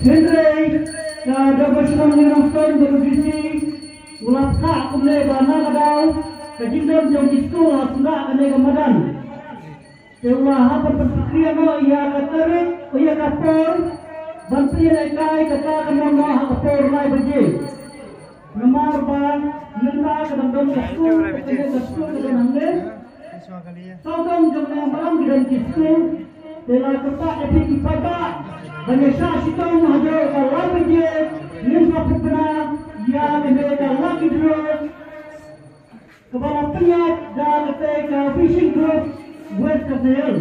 Henry dapat sedang menonton bervisi ulat kak kumle bana kadau kejindam jom disku sudah kene kemadan Telah apa persikrian ia katarik ia kapor bantri lekai kata kemana kapor lai berje nomor ban nenda kadang disku disku dengan ande Saudam jomnya malam dan disku telah kepak epi pada Banyasa sitong hajo kalau berje nimpa pernah ia mereka lagi dulu kepala penyat dan ketika fishing group buat kesel.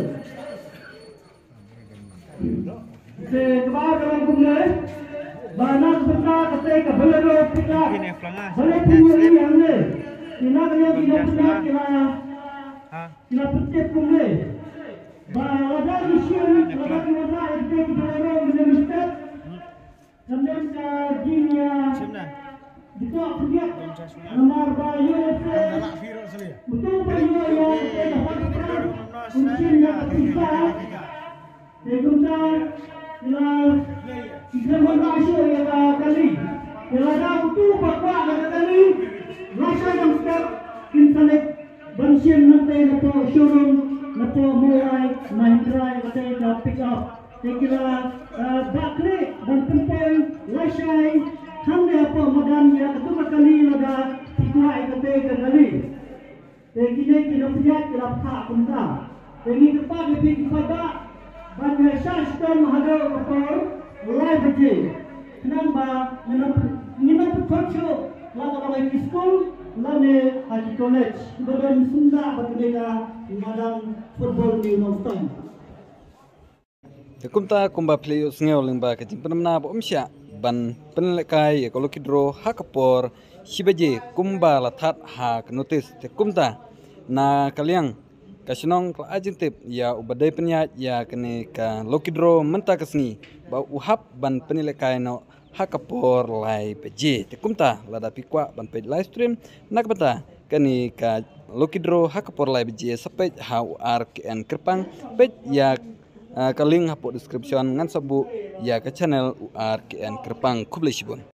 Sekebar dalam kumle, bana pernah ketika belero kita, boleh punya yang le, ina kaya kita punya kila pencet kumle. Bada isyun, bada kita itu belero menemistep, kemudian kajinya. Kita punya nomor bayu betul punya yang kuncinya kita kemudian kita mengasih yang kali ada betul bakwa kali rasa yang step internet bansian nanti atau showroom atau mulai main try atau pick up kira bakle dan penting lasai हमने आपको मदान या तो कली लगा पिकुआ एकते कली देखिए कि रुपया किला था कुंता देखिए कि पाग भी pada banyak sistem ada kapal live je kenapa minat kerja lalu kalau di school lalu di college badan sunda berbeda dalam football di nonton kumta kumba players ngeu lingba ke jimpana ba umsya ban penlekai ko lokidro hakapor sibaje kumba lathat ha notice te kumta na kalyang kasinong kla ajintip ya ubadai penya ya kene ka lokidro menta kasni ba uhap ban penlekai no hakapor lai peje te kumta lada pikwa ban pe live stream nakbata kene ka lokidro hakapor lai peje sapet ha RKN Kerpang pej ya ka link hapo description ngan sabu ya ke channel RKN Kerpang Kublai Sibun.